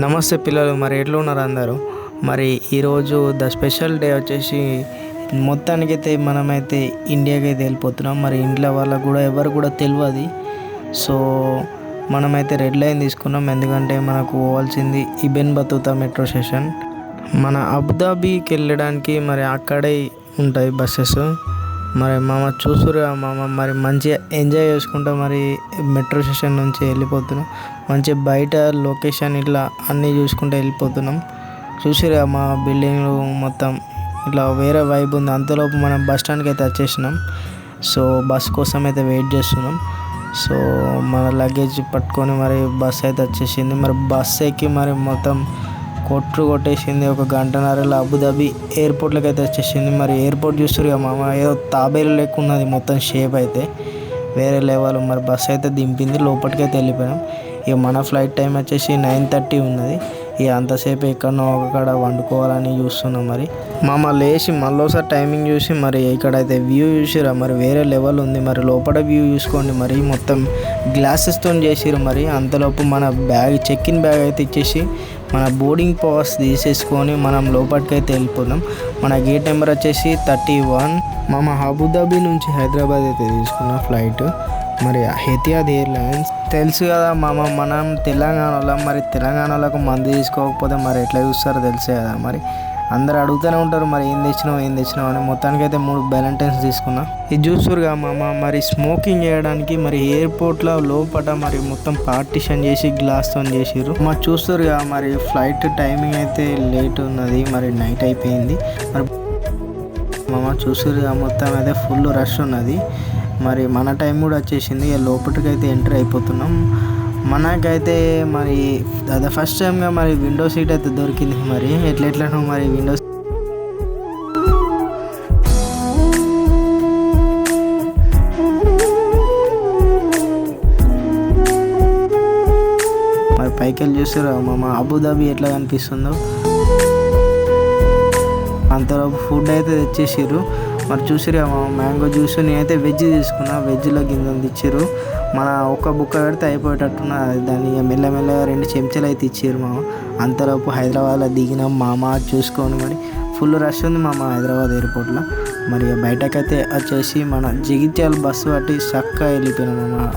నమస్తే పిల్లలు, మరి ఎట్లా ఉన్నారు అందరూ? మరి ఈరోజు ద స్పెషల్ డే వచ్చేసి మొత్తానికైతే మనమైతే ఇండియాకి అయితే వెళ్ళిపోతున్నాం. మరి ఇంట్లో వాళ్ళకు కూడా ఎవరు కూడా తెలియదు. సో మనమైతే రెడ్ లైన్ తీసుకున్నాం, ఎందుకంటే మనకు పోవాల్సింది ఇబెన్ బతూతా మెట్రో స్టేషన్. మన అబుదాబీకి వెళ్ళడానికి మరి అక్కడే ఉంటాయి బస్సెస్. మరి మామ చూసురుగా మామ, మరి మంచిగా ఎంజాయ్ చేసుకుంటా మరి మెట్రో స్టేషన్ నుంచి వెళ్ళిపోతున్నాం. మంచిగా బయట లొకేషన్ ఇట్లా అన్నీ చూసుకుంటూ వెళ్ళిపోతున్నాం. చూసిరుగా మా బిల్డింగ్లు మొత్తం ఇట్లా వేరే వైబ్ ఉంది. అంతలోపు మనం బస్ స్టాండ్కి అయితే వచ్చేసినాం. సో బస్ కోసం అయితే వెయిట్ చేస్తున్నాం. సో మన లగేజ్ పట్టుకొని మరి బస్ అయితే వచ్చేసింది. మరి బస్ ఎక్కి మరి మొత్తం కొట్టేసింది. ఒక గంటన్నరలో అబుదాబి ఎయిర్పోర్ట్లోకి అయితే వచ్చేసింది. మరి ఎయిర్పోర్ట్ చూస్తారు కదా మామ, ఏదో తాబేలు లెక్క ఉన్నది మొత్తం షేప్ అయితే వేరే లెవెల్. మరి బస్ అయితే దింపింది, లోపలికి అయితే వెళ్ళిపోయాం. ఇక మన ఫ్లైట్ టైం వచ్చేసి 9:30 ఉన్నది. ఇక అంతసేపు ఎక్కడనో ఒకక్కడ వండుకోవాలని చూస్తున్నాం. మరి మామ లేచి మళ్ళీసారి టైమింగ్ చూసి మరి ఇక్కడైతే వ్యూ చూసిరా, మరి వేరే లెవెల్ ఉంది. మరి లోపల వ్యూ చూసుకోండి, మరి మొత్తం గ్లాసెస్తో చేసిరు. మరి అంతలోపు మన బ్యాగ్, చెక్ ఇన్ బ్యాగ్ అయితే ఇచ్చేసి మన బోర్డింగ్ పాస్ తీసేసుకొని మనం లోపలికి అయితే వెళ్ళిపోదాం. మన గేట్ నెంబర్ వచ్చేసి 31. మామ అబుదాబి నుంచి హైదరాబాద్ అయితే తీసుకున్న ఫ్లైట్, మరి ఎతిహాద్ ఎయిర్లైన్స్. తెలుసు కదా మామ, మనం తెలంగాణలో, మరి తెలంగాణలోకి మందు తీసుకోకపోతే మరి ఎట్లా చూస్తారో తెలుసు కదా. మరి అందరు అడుగుతూనే ఉంటారు, మరి ఏం తెచ్చినావు అని. మొత్తానికి అయితే 3 వ్యాలంటైన్స్ తీసుకున్నా. ఇది చూస్తురుగా మామ, మరి స్మోకింగ్ చేయడానికి మరి ఎయిర్పోర్ట్లో లోపల మరి మొత్తం పార్టిషన్ చేసి గ్లాస్తో చేసిర్రు. మరి చూస్తురుగా, మరి ఫ్లైట్ టైమింగ్ అయితే లేట్ ఉన్నది, మరి నైట్ అయిపోయింది. మరి మామ చూస్తురుగా, మొత్తం అయితే ఫుల్ రష్ ఉన్నది. మరి మన టైం కూడా వచ్చేసింది. ఇక లోపలికి అయితే ఎంటర్ అయిపోతున్నాం. మనకైతే మరి అదే ఫస్ట్ టైంగా మరి విండో సీట్ అయితే దొరికింది. మరి ఎట్లనో మరి విండో మరి పైకి వెళ్ళి చూస్తారు మా అబుదాబి ఎట్లా కనిపిస్తుందో. అంతలోపు ఫుడ్ అయితే తెచ్చేసారు. మరి చూసిరా మ్యాంగో జ్యూస్, నేనైతే వెజ్ తీసుకున్నా. వెజ్లో గింజలు ఇచ్చారు. మన ఒక్క బుక్క పెడితే అయిపోయేటట్టున్న దాన్ని మెల్లమెల్లగా 2 చెంచాలు అయితే ఇచ్చారు మామ. అంతలోపు హైదరాబాద్లో దిగినాం మామ. చూసుకొని మరి ఫుల్ రష్ ఉంది మామ హైదరాబాద్ ఎయిర్పోర్ట్లో. మరి బయటకైతే వచ్చేసి మన జగిత్యాల బస్సు పట్టి చక్కగా వెళ్ళిపోయినాం మామ.